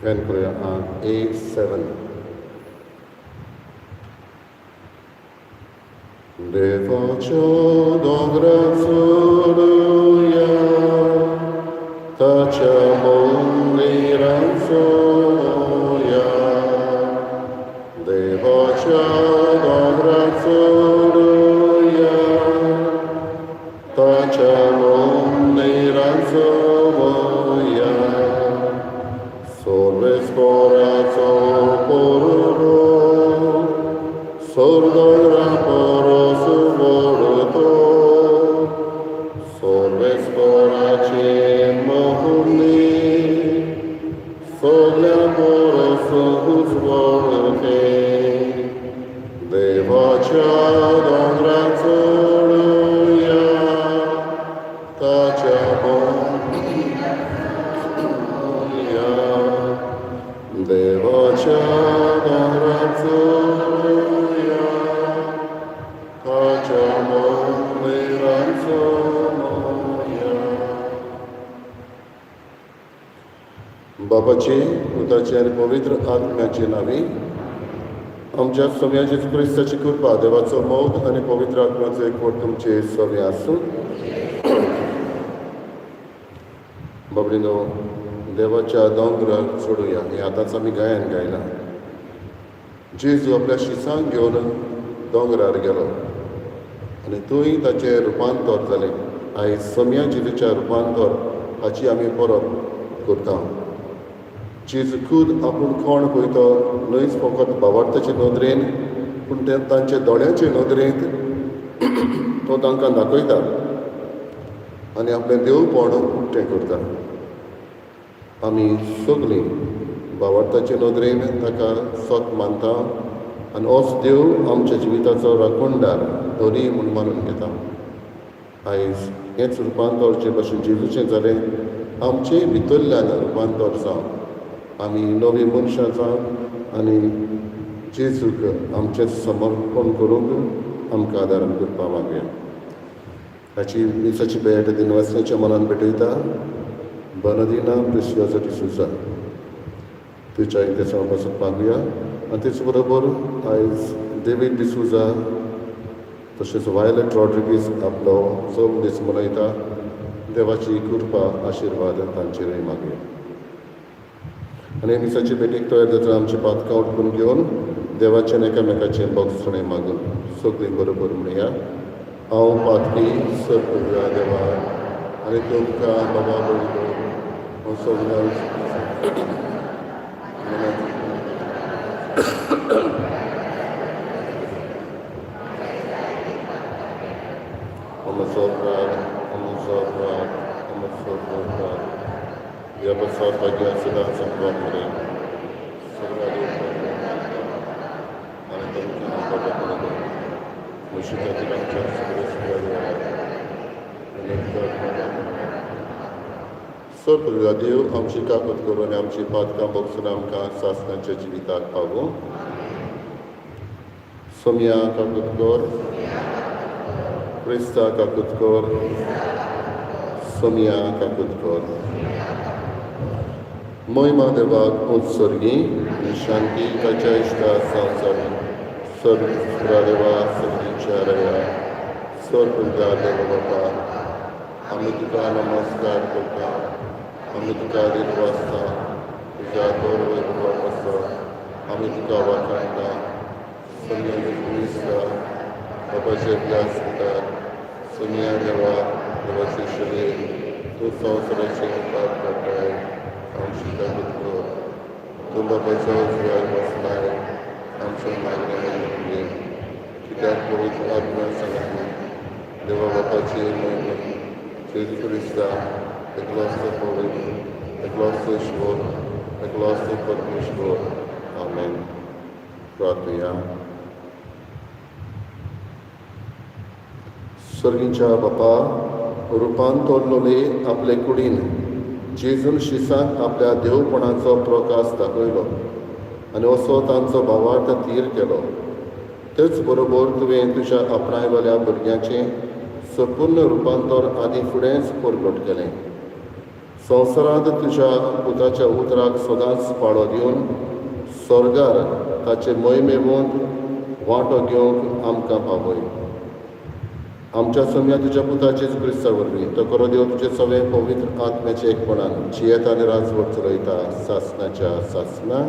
Then करूया A7. देवाच्या दोंगराचोया ताच्या मंदिराचोया देवाच्या दोंगराचोया ताच्या मंदिराचोया Sorvesporaco pororo, sordora poros vorto, sorvesporace mohuni, soglia poros vorte, devacia dongrazoria, tacia Devacha Dharacaya Kachamo Niransamaya बाबाचे पुताचे आणि पवित्र आत्म्याचे नावे आमच्या स्वामी येशू ख्रिस्ताची कृपा देवाचो मोग आणि पवित्र आत्म्याचो एकवट तुमचे सगळे आसूं बाबडीनो देवाच्या दोंगरार चडुया हे आतांच आमी गायन गायलां जेजू आपल्या शिसांक घेवन दोंगरार गेलो आनी थंय ताचें रुपांतर जालें आयज सोम्या जेजूच्या रुपांतर हाची आमी परब करता जेजू खूद आपूण कोण पळयतो न्हयच फकत भावार्थाचे नदरेन पूण ते तांचे दोळ्याचे नदरेंत तो तांकां दाखयता आनी आपलें देवपण उक्तें करता आमी सगळीं भावार्थाचे नदरेन ताका सत मानता आनी होच देव आमच्या जिविताचो राखणदार धोरी म्हूण मानून घेता आयज हेंच रुपांतर जे भशेन जेजूचें जालें आमचें भितरल्यान रुपांतर जावं आमी नवीं मनशां जावं आनी जेजूक आमचें समर्पण करूंक आमकां आदार करपा मागया हाची दिसाची भेट दिनवासनाच्या मनान भेटयता Bernardina Preciosa de Souza. तिच्या इंतेच्या पासून मागुया आनी तेच बरोबर आयज डेव्हिड डिसूजा तशेंच वायलेट रॉड्रिगीस आपलो जल्म दीस मनयता देवाची कृपा आशिर्वाद तांचेरय मागुया आनी दिसाची भेटीक तयार जाता आमची पातकां उठून घेवन देवाचें एकामेकाचें भोगसणें मागून सगळीं बरोबर म्हणया हांव पातकी सर्पुया देवा आनी तुमकां बाबा बळी सगळ्यांक या बसा भाग्या सदा संभव करें आनी तुमकां बाबा बळी मुशिकाची आमच्या सगळ्या देव आमची काकूत करून आमची पातकां बगसून आमकां सासणाच्या जिविताक पावूं सोम्या काकूत कर क्रिस्ता काकूत कर सोम्या काकूत कर महिमा देवाक उत्सर्गी शांती ताच्या इश्टा संवसारी सर्व देवा सगळींच्या रया सर्व देव बाबा आमी तुका नमस्कार करता आमी तुका दिनवासता तुज्या गौरव आसा आमी तुका वाखाणटा सोम्या क्रिस्ता बाबाचे प्यास करतात सोम्या देवा देवाचे शरीर तूं संवसाराचे उपार करताय आमची काकूत कर तूं बाबाचो जुवार बसलाय आमच्या मागण्या कित्याक पवित्र आत्म्या सांगता देवा बापाची महिमा जेजू क्रिस्ता एकलोसो पवित्र एकलोसो ईश्वर एकलोसो परमेश्वर आमेन प्रार्थया स्वर्गीच्या बापा रुपांतरलोले आपले कुडीन जेजून शिसांक आपल्या देवपणाचो प्रकाश दाखयलो आनी असो तांचो भावार्थ तीर केलो तेच बरोबर तुवें तुज्या आपणायलेल्या भुरग्यांचें संपूर्ण रुपांतर आदी फुडेंच परगट केलें संवसारांत तुज्या पुताच्या उतराक सदांच पाळो दिवन स्वर्गार ताचे मोहिमेवंत वांटो घेवंक आमकां पावय. आमच्या सम्या तुज्या पुताचे क्रिस्ता वरवीं तो करो देव तुजे सगळे पवित्र आत्म्याचे एकपणान जियेता आनी राजवट चलयता सासणाच्या सासणा.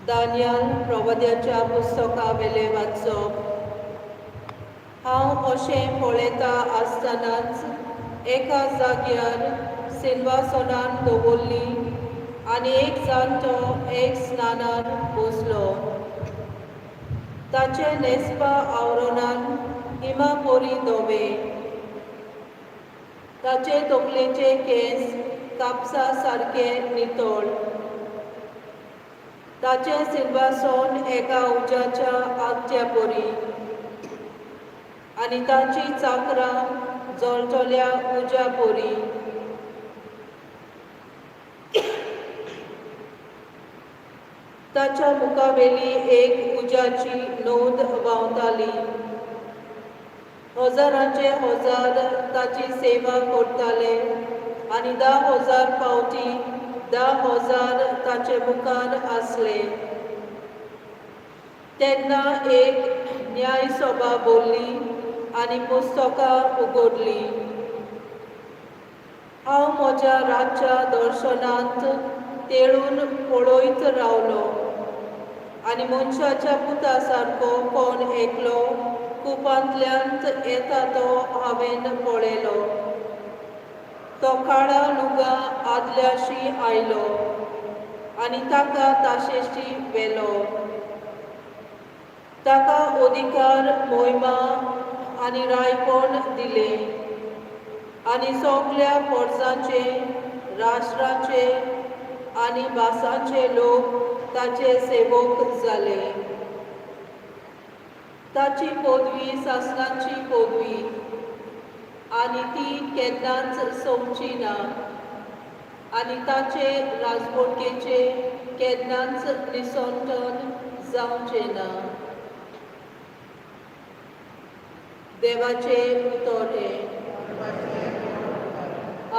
दानियल प्रवाद्याच्या पुस्तका वेले वाचप. हांव अशें पळयता आसतनाच एका जाग्यार सिंहासनान दवरली आनी एक जाणटो एक स्नानार बसलो. ताचे न्हेसपा आवरणान हिमापोरी धवे. ताचे तकलेचे केस कापसा सारके नितळ. ताचे सिंहासन एका उज्याच्या आगच्या परी आनी ताची चाकरां जळटल्या उज्या परी. ताच्या मुखावेली एक उज्याची नोंद व्हांवताली. हजारांचे हजार ताची सेवा करताले आनी 10,000 फावटी 10,000 ताचे मुखार आसले. तेन्ना एक न्यायसभा बोल्ली आनी पुस्तकां उगडली. हांव म्हज्या रातच्या दर्शनांत तेळून पळयत रावलो आनी मनशाच्या पुता सारको कोण एकलो कुपांतल्यांत येता तो हांवें पळयलो. तो काळा लुगा आदल्याशी आयलो आनी ताका ताशेशी वेलो. ताका अधिकार मोहिमा आनी रायपण दिले आनी सगळ्या पर्सांचे राष्ट्राचे आनी भासांचे लोक ताचे सेवक जाले. ताची पदवी सासणाची पदवी आनी ती केन्नाच सोंपची ना आनी ताचे राजवटकेचे केन्नाच निसंतन जावचे ना. देवाचे उतर हे.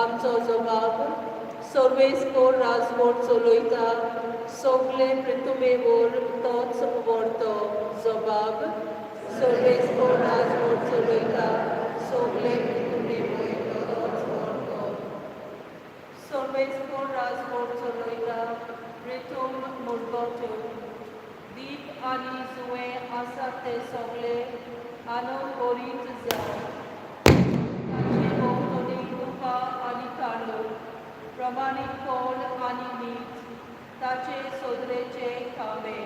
आमचो जबाब सर्वेस्पर राजवट चलयता सगळे पृथ्वीवर तोच व्हरतो जबाब. सर्वेस्पर राजवट चलयता सगळे पृथ्वीवर तोच व्हरतो. सर्वेस्पर राजवट चलयता पृथ्वी मुरगोट्यो. दीप आनी जुवे आसात ते सगळे आनो करीत जाव. ताचे भोंवतणी गुफा आनी कांडो प्रमाणीत कोल आनी मीठ ताचे सोदरेचे खांबे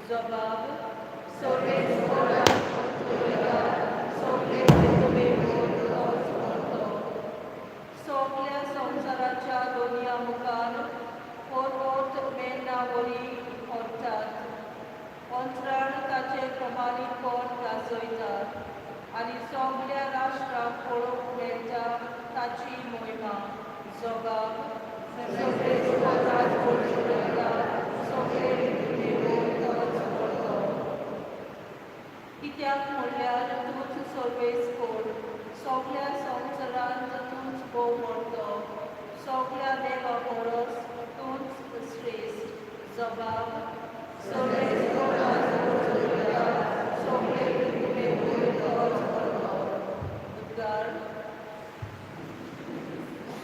जबाब. सर्वेस्पर राजवट चलयता सगळे पृथ्वीवर तोच व्हरतो. सगळ्या संवसाराच्या दोनया मुखार पर्वत मेनावरी व्हरतात. अंतराळ ताचे प्रमाणीत कोण गाजयतात आनी सगळ्या राष्ट्रांक पळोवंक मेळटा ताची मोहिमा जबाब. सर्वेस्पर राजवट चलयता सगळे पृथ्वीवर तोच व्हरतो. कित्याक म्हणल्यार तूंच सर्वेस्पर. सगळ्या संवसारांत तूंच भोव व्हरतो. सगळ्या देवा परस तूंच श्रेश्ठ जबाब. सर्वेस्पर राजवट चलयता सगळे पृथ्वीवर तोच व्हरतो. उद्गार.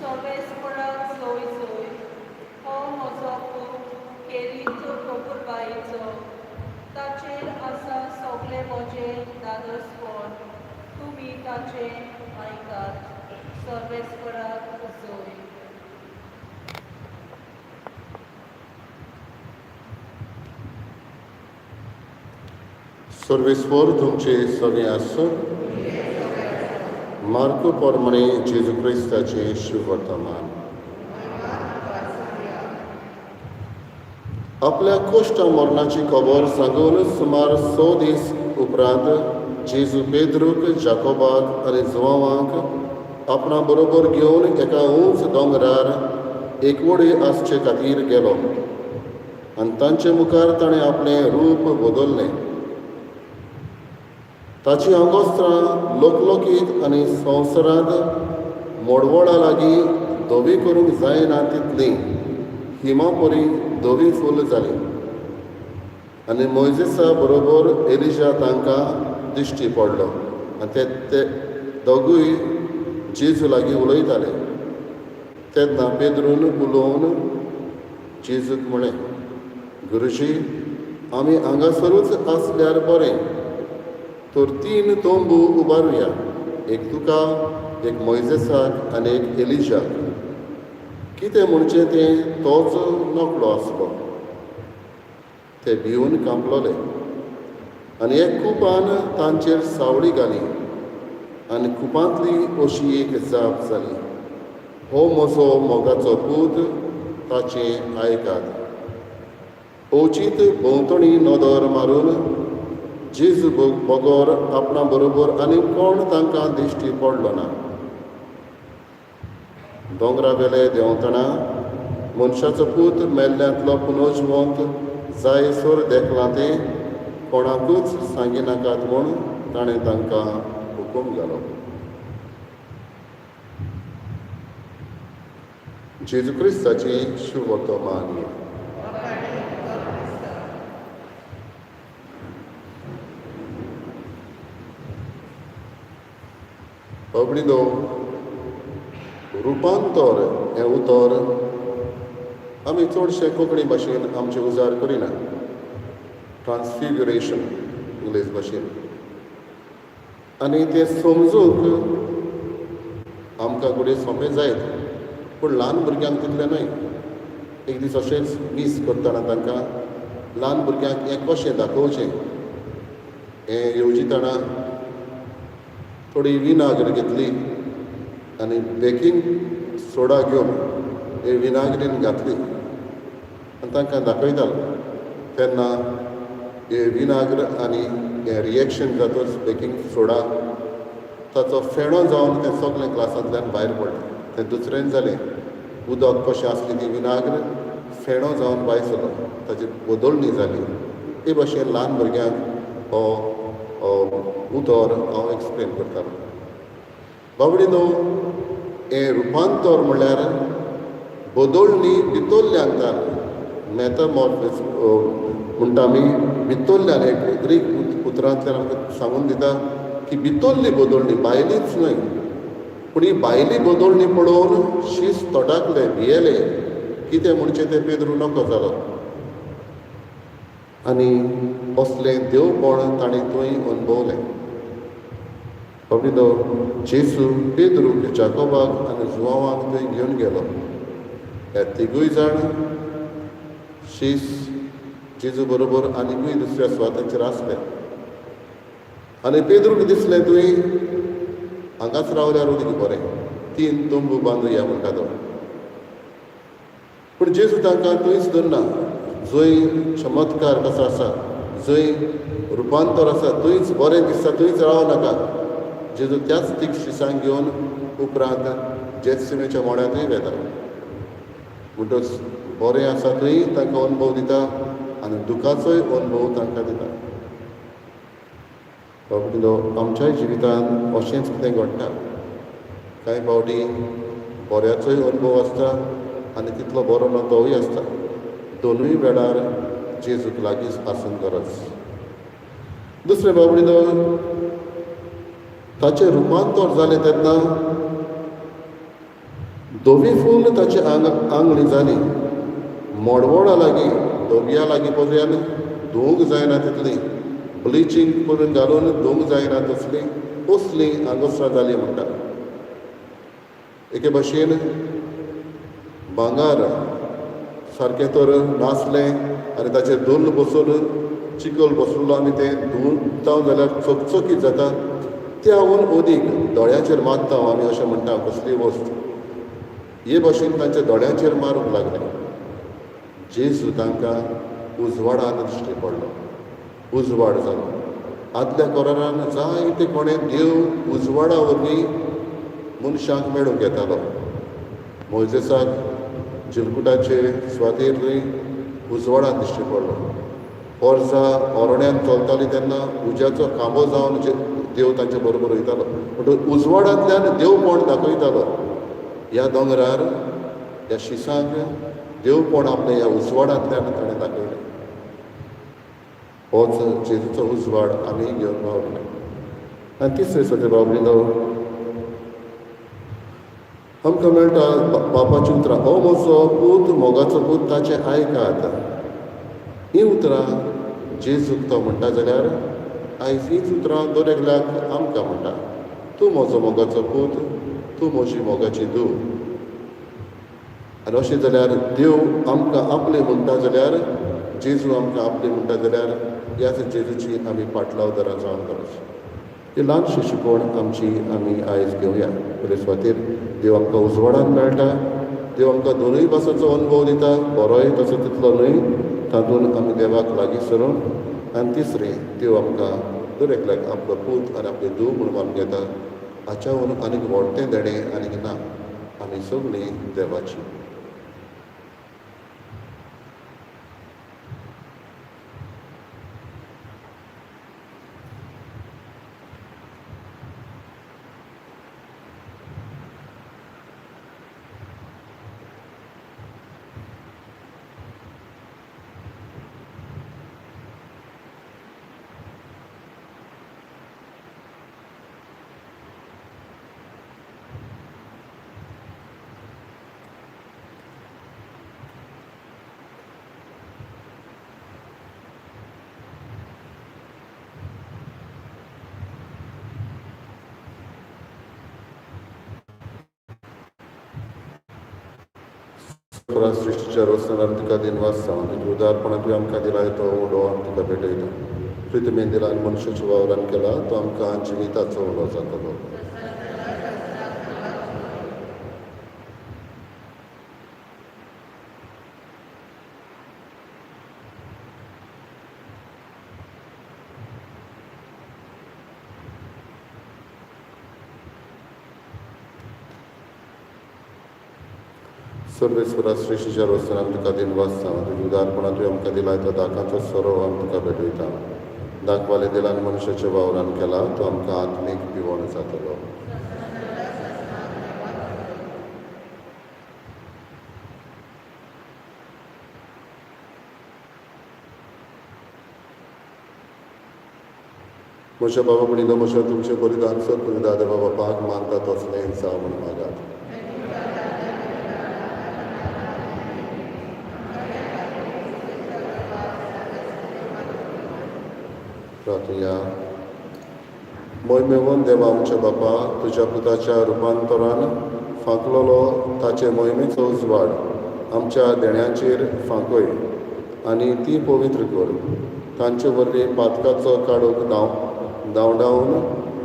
सर्वेस्पराक सोय सोय. हो म्हजो पूत केरीचो कोकुरबायेचो. ताचेर आसा सगळे म्हजे दादोसपण. तुमी ताचे आयकात. सर्वेस्पराक सोय. सर्वेस्पर तुमचे सगळे आसूं. मार्क प्रमाणे जेजू क्रिस्ताचे शुभ वर्तमान. आपल्या कोश्टा मरणाची खबर सांगून सुमार 100 दीस उपरांत जेजू पेद्रूक जाकोबाक आनी जुवांवाक आपणा बरोबर घेवन एका उंच दोंगरार एकवडे आसचे खातीर गेलो आनी तांचे मुखार ताणें आपलें रूप बदल्लें. ताची आंगोस्त्रां लोकलोकीत आनी संवसारांत मोडवळा लागीं धवी करूंक जायना तितलीं हिमापरी धवी फूल जालीं. आनी मोइजेसा बरोबर एलिशा तांकां दिश्टी पडलो आनी ते दोगूय जेजू लागीं उलयताले. तेन्ना पेद्रून उलोवन जेजूक म्हळें, गुरुजी, आमी हांगासरूच आसल्यार बरें. तर 3 तोंबू उबारुया, एक तुका, एक मोइजेसाक आनी एक एलिशाक. कितें म्हणचें तें तोच नकळो आसलो. ते भिवन कांपलोले आनी एक कुपान तांचेर सावळी घाली आनी कुपांतली अशी एक जाप जाली, हो म्हजो मोगाचो पूत, ताचें आयकात. ओचीत भोंवतणी नदर मारून जेजू बगोर आपणा बरोबर आनी कोण तांकां दिश्टी पडलो ना. दोंगरा वेले देंवतना मनशाचो पूत मेल्ल्यांतलो पुनर्जिवंत जायसर देखलां तें कोणाकूच सांगिनाकात म्हूण ताणें तांकां हुकूम घालो. जेजू क्रिस्ताची शुभ वर्तमान. अवडीदो रुपांतर हें उतर आमी चडशे कोंकणी भाशेन आमचे उजार करिना. ट्रान्सफिग्युरेशन इंग्लीश भाशेन. आनी तें समजूंक आमकां फुडें सोंपें जायत, पूण ल्हान भुरग्यांक तितलें न्हय. एक दीस अशेंच मीस करतना तांकां ल्हान भुरग्यांक हें कशें दाखोवचें हें येवजितना थोडी विनागर घेतली आनी बेकींग सोडा घेवन हे विनागरीन घातली आनी तांकां दाखयतालो. तेन्ना हे विनाग्र आनी हें रिएक्शन जातच बेकींग सोडा ताचो फेणो जावन तें सगलें क्लासांतल्यान भायर पडलें. तें दुसरें जालें, उदक कशें आसलें ती विनाग्र फेणो जावन भायर सरलो, ताची बदलणी जाली. हे भाशेन ल्हान भुरग्यांक हो उतर हांव एक्सप्लेन करतालो. बाबडीनो, हें रुपांतर म्हणल्यार बदलणी भितरल्यांतल्यान, मॅथमॉर्फिस म्हणटा आमी भितरल्यान. एक ग्रीक उतरांतल्यान आमकां सांगून दिता की भितरली बदलणी, भायलीच न्हय. पूण ही भायली बदलणी पळोवन शीस तोडाकले, भियेले. कितें म्हणचें तें पेद्रू नको जालो आनी असलें देवपण ताणें थंय अनुभवलें. बाबडीनो, जेजू पेद्रूक, जाकोबाक आनी जुआंवाक थंय घेवन गेलो. हे तिगूय जाण शीस जेजू बरोबर आनिकूय दुसऱ्या सुवातांचेर आसले. आनी पेद्रूक दिसलें थंय हांगाच रावल्यार उदीक बरें, 3 तोंबू बांदुया म्हणटा तो. पूण जेजू तांकां थंयच धरना. जंय चमत्कार कसो आसा, जंय रुपांतर आसा, थंयच बरें दिसता, थंयच राव नाका. जेजू त्याच तीग शिसांक घेवन उपरांत जेतसिमेच्या मोड्यांतूय वेता. म्हणटच बरें आसा थंय तांकां अनुभव दिता आनी दुखाचोय अनुभव तांकां दिता. बाबडीनो, आमच्याय जिवितांत अशेंच कितें घडटा. कांय फावटी बऱ्याचोय अनुभव आसता आनी तितलो बरो ना तोय आसता. दोनूय वेळार जेजूक लागींच आसूंक गरज. दुसरें बाबडीनो, ताचें रुपांतर जालें तेन्ना धवी फूल ताचे आंगणी जाली. मोडवळा लागीं, धव्या लागीं पर्यान धुवंक जायना तितली, ब्लिचींग करून घालून धुवंक जायना असली आंगोस्त्रां जालीं म्हणटा. एके भाशेन भांगार सारकें तर नासलें आनी ताचेर धुल्ल बसून, चिकल बसलो आनी तें धुवता जाल्यार चकचकीत जाता. त्याहून अदीक दोळ्यांचेर मारता आमी अशें म्हणटा कसली वस्त. हे भाशेन तांच्या दोळ्यांचेर मारूंक लागलें. जेजू तांकां उजवाडान दिश्टी पडलो, उजवाड जालो. आदल्या कोरारान जायते कोणें देव उजवाडा वरवीं मनशांक मेळूंक येतालो. मोइजेसाक चिलकुटाचे स्वातेर उजवाडांत दिश्टी पडलो. वर्सां ओरोड्यान चलतालीं तेन्ना उज्याचो खांबो जावन देव तांचे बरोबर वयतालो. म्हणटकूच उजवाडांतल्यान देवपण दाखयतालो. ह्या दोंगरार ह्या शिसांक देवपण आपल्या ह्या उजवाडांतल्यान ताणें दाखयलें. होच जेजूचो उजवाड आमी घेवन पावले. आनी तिसरे सगळे बाबडीनो आमकां मेळटा बापाचीं उतरां. हो म्हजो पूत मोगाचो पूत ताचें आयकात. हीं उतरां जेजूक तो म्हणटा जाल्यार आयज हींच उतरां दर एकल्याक आमकां म्हणटा. तूं म्हजो मोगाचो पूत, तूं म्हजी मोगाची धूव. आनी अशें जाल्यार देव आमकां आपलें म्हणटा जाल्यार जेजू आमकां आपलें म्हणटा जाल्यार ह्याच जेजूची आमी पाटलाव दरां जावन गरज. ही ल्हानशी शिकवण आमची आमी आयज घेवया. पयले सुवातेर देव आमकां उजवाडान मेळटा. देव आमकां दोनूय भासांचो अनुभव दिता, बरोय तसो तितलो न्हय. तातूंत आमी देवाक लागीं सरून. आनी तिसरें, देव आमकां दर एकल्याक आपलो पूत आनी आपली धूव म्हूण मानून घेता. हाच्या वरून आनीक व्हडटें देणें आनीक ना. आमी सगळीं देवाची. सृश्टीच्या रोस्तान तुका दिनवास जावन तुज्या उदारपणान तुवें आमकां दिलाय तो उलो आमी तुका भेटयता. प्रितमेन दिला आनी मनशाच्या वावरान केला तो आमकां जिविताचो उलो जातलो. सर्वेस्वरा सृश्टीच्या रोस्तान तुका दिनवास जावन तुज्या उदारपणान तुवें आमकां दिलाय तो दाकाचो सोरो आमी तुका भेटयता. दाखवाले दिलान मनशाच्या वावरान केला तो आमकां आत्मीक पिवण जातलो. म्हज्या बाबा भयणीनो, म्हज्या तुमचें बलिदान सर तुमी दादा बापाक मानता तसलें जावं म्हूण मागात. प्रार्थया. मोहिमेवन देवा आमच्या बापा, तुज्या पुताच्या रुपांतरान फांकलोलो ताचे मोहिमेचो उजवाड आमच्या देण्यांचेर फांकय आनी ती पवित्र कर. तांचे वरवीं पातकाचो काडूक धांवडावन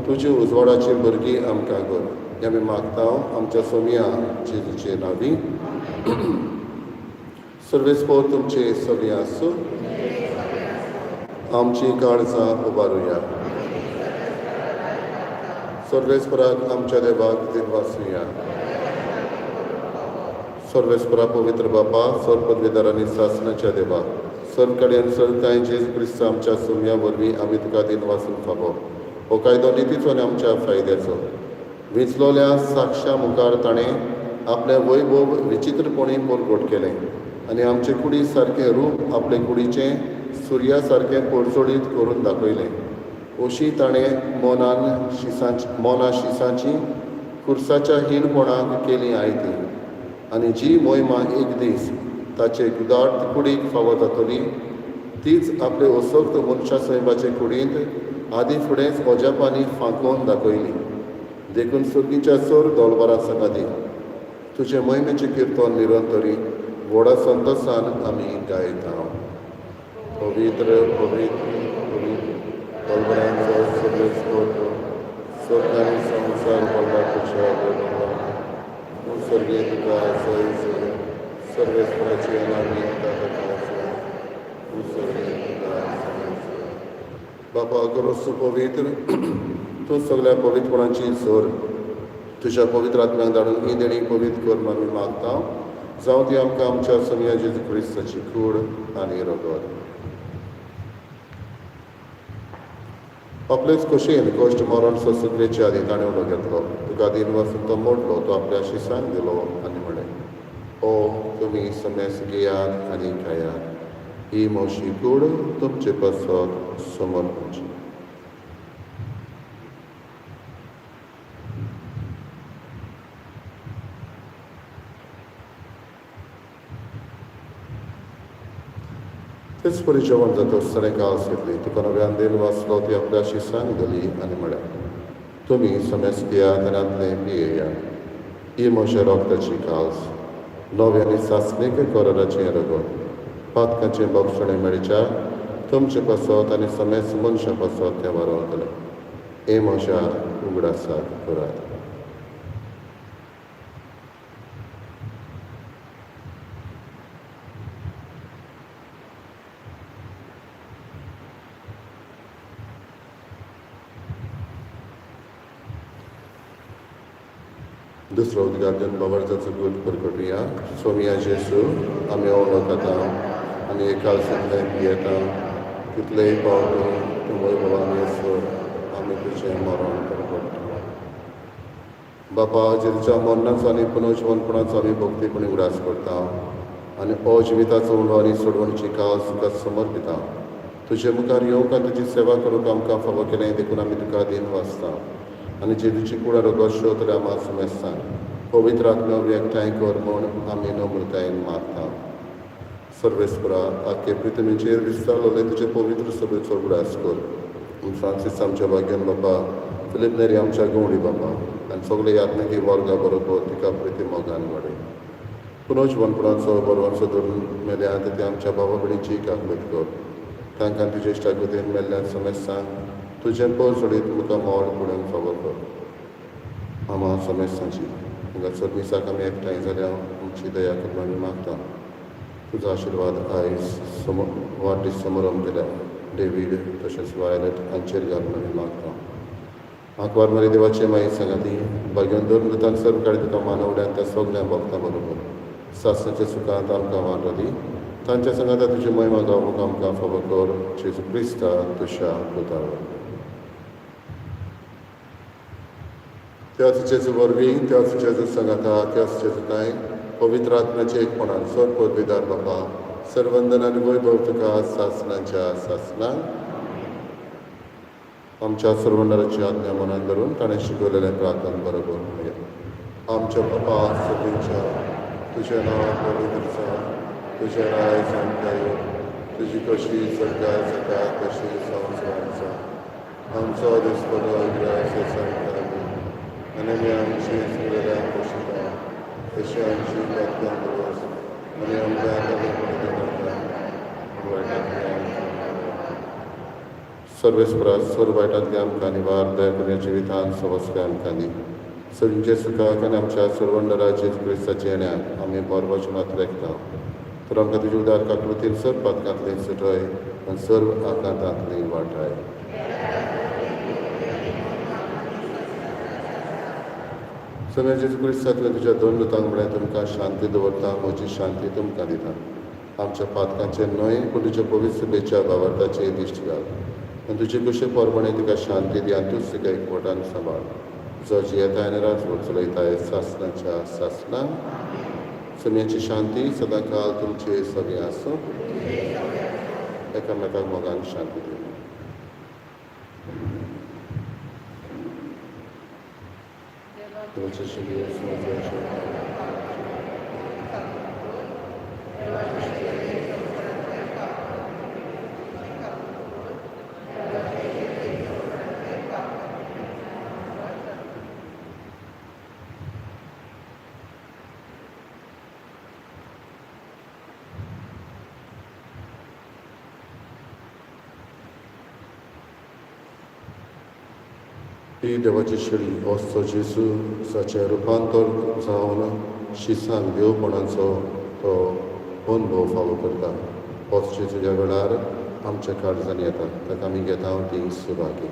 तुजे उजवाडाची भरगी आमकां कर. हें आमी मागता आमच्या सोमिया जेजूचे नांवी. सर्वेस्पोर तुमचे सगळीं आसूं. आमची काळजां उबारुया. सर्वेस्पराक आमच्या देवाक दिनवासुया. सर्वेस्परा पवित्र बापा, सर पदवीदारांनी सासणाच्या देवा, सर कडेन सरकाय जेजू क्रिस्त आमच्या सोम्या वरवीं आमी तुका दिनवासून फावो. हो कायदो नितीचो आनी आमच्या फायद्याचो. विंचलोल्या साक्षा मुखार ताणें आपलें वैभव विचित्रपणी पोरगोट केलें आनी आमचे कुडी सारकें रूप आपले कुडीचें सुर्या सारकें पोरचोडीत करून दाखयलें. अशी ताणें मोना शिसांची खुर्साच्या हिणपणाक केली आयती. आनी जी मोहिमा एक दीस ताचे गुदार्थ कुडीक फावो जातली, तीच आपले असोक्त मनशा साहेबाचे कुडींत आदी फुडेंच ओजापांनी फांकोवन दाखयली. देखून सुर्गीच्या सोर दोलबारां संगाती तुजे मोहिमेचें किर्तन निरंतरी व्हडा संतोशान आमी गायता. पवित्र पवित्र पवित्र दोलबरांचो सगळे स्वर्ग आनी संवसार पडला तुज्या देवा. सर्गे तुका सर्वेस्पराची नावी बापा करोस पवित्र तूं सगळ्या पवित्रपणाची सोर तुझ्या पवित्र आत्म्याक धाडून ही देणी पवित्र करून आमी मागता जावं ती आमकां आमच्या समया जेजू क्रिस्ताची कूड आनी रगत. आपलेच खोशयेन कश्ट मरण सगळेच्या आदी ताणें उलो घेतलो. तुका दिन वचून तो मोडलो, तो आपल्या शिसांक दिलो आनी म्हणे, ओ तुमी समेस घेयात आनी खायात, ही मोशी कूड तुमचे पासत समर्पणची. तेच परी जेवण जाता आसतना काळस येतली. तुका नव्यान देल वाचलो ती आपल्या शिसांक दिली आनी म्हळें, तुमी समेस घेयात आनी आतलें पियेयात, ही म्हज्या रोगताची काळस, नव्यानी सासणेक कोराराचें रगत, पातकाचें भक्षणें मेळच्या तुमचे पासत आनी समेस मनशा पासत तें वारोतलें. हे म्हज्या उगडासाक करात. दुसरो उद्घाटन बाबरजाचो गुट परगटुया. सोमिया जेसू आमी वळखता आनी एकाल सगळें पियेता. कितलेय पावलो तूं वैभवान येसो आमी तुजें मरण परगटता. बापा जेजूच्या मरणाचो आनी पुनर्जीवनपणाचो आमी भक्तीपणी उडास करता आनी अजिविताचो उंडो आनी सोडवणीची काळज तुका समर्पिता. तुजे मुखार येवंक आनी तुजी सेवा करूंक आमकां फावो केलें देखून आमी तुका दिन वाचता आनी जेजूची कुडा रगत शोधल्या आमा समेस्तान पवित्र आत्म्या एकठांय कर म्हूण आमी नम्रतायेन मागता. सर्वेस्परा आख्खे पृथ्वीचेर विस्तारलोले तुजे पवित्र सभेचो उडास कर. फ्रांसीस आमच्या भाग्यान बापा, फिलीप नेरी आमच्या गवंडी बापा आनी सगळे यात्नेकी वर्गा बरोबर तिका प्रिती मोगान वाडय. पुनर्जीवनपणाचो बरोवचो धरून मेल्यात ते आमच्या भावा भयणीची काकलत कर. तांकां तुजे इश्टागतीन मेल्ल्या समेस्तांक तुजें पळ सोडीत तुमकां मोड फुडें फावो कर. आमा समेस्तांची हांगासर दिसाक आमी एकठांय जाल्यार आमची दया करून आमी मागता. तुजो आशिर्वाद आयज वाडदीस समारंभ केल्या डेवीड तशेंच वायलेट हांचेर घालून आमी मागता. आंकवार मरे देवाचे माई सांगाती भाग्यान धरून मृतांक सर्व काळी तुका मानवड्यान त्या सगळ्या भक्तां बरोबर सासणाच्या सुखांत आमकां वांटली. तांच्या संगाता तुजी महिमा गावूंक आमकां फावो कर. जेजू क्रिस्ता तुज्या पुतावर. त्याच जेजू वरवीं, त्याच जेजू संगाता, त्याच जेजूताय पवित्र आत्म्याचे एकपणान सर पदवीदार बापा सर्वंदन आनी वैभव तुका सासणाच्या सासणाक. आमच्या सर्वंडराची आज्ञा मनान धरून ताणें शिकवलेलें प्रार्थना बरोबर म्हणया. आमच्या बापा सगळींच्या तुजें नांव पवित्र जा, तुजें राय जाणट्या यो, तुजी कशी सरकार जाता तशी संवसार जा. आमचो दिसपलो गिरायचे सांगता आनी आमी आमची सुरल्या पोशिता तशी आमची प्रार्थना दवस आनी आमकां सर्वेस्परा सर्व वायटांतली आमकां निवार दया करून जिवितांत सवस्काय आमकां दी. सगळींचे सुखाक आनी आमच्या सर्वंडरा जेजू क्रिस्ताचे येण्याक आमी बरें वचनांत लेखता. तर आमकां तुजी उदार काकृतीन सर्व पातकांतली सुटय आनी सर्व आकांतांतली वाटाय. सगळ्या जेजू क्रिस्तांतल्या तुज्या दोन दुतांक म्हळ्यार तुमकां शांती दवरता, म्हजी शांती तुमकां दिता. आमच्या पातकांचे न्हय पूण तुज्या पवित्र सभेच्या भावार्थाचे दिश्ट घाल आनी तुजे कशे परमणे तुका शांती दी आनी तूंच तिका एकवटान सांबाळ. जो जियेताय आनी राजवट चलयताय सासणाच्या सासणाक. समेची शांती सदां काळ तुमचे सगळे आसूं. एकामेकाक मोगान शांती दी. देवाचे शरीर ही देवाची शेळी असो जेजू जाचें रुपांतर जावन शिसांक देवपणाचो तो अनुभव फावो करता. होच जेजू ह्या वेळार आमच्या काळजान येता. ताका आमी घेता ती सुवागी.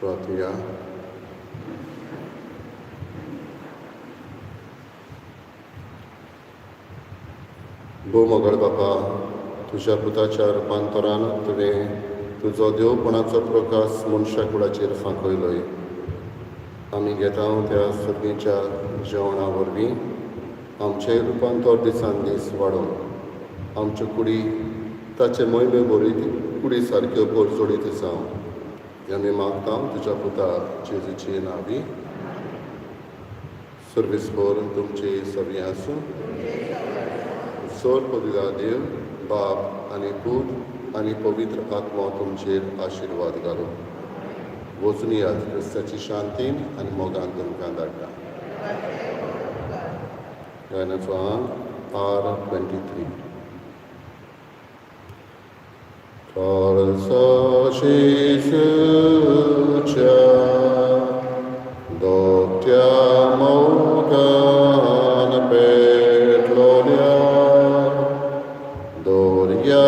प्रार्थया. भोवमोगळ बापा, तुज्या पुताच्या रुपांतरान तुवें तुजो देवपणाचो प्रकाश मनशा कुळाचेर फांकयलोय. आमी घेता त्या सर्गेच्या जेवणा वरवीं आमचें रुपांतर दिसान दीस वाडोवन आमच्यो कुडी ताचे मोहिमे बरीत कुडी सारक्यो परजोडीत जावं आमी मागता तुज्या पुता जेजूचे नांवी. सर्वेस्पर तुमचे सगळीं आसूं. सोर पवित्र देव, बाप आनी पूत आनी पवित्र आत्मा तुमचेर आशिर्वाद घालो. वचून यात क्रिस्ताची शांतीन आनी मोगान तुमकां धाडटा. गायनाचो अंक R23. Jesucia doptia mogan petlonia doria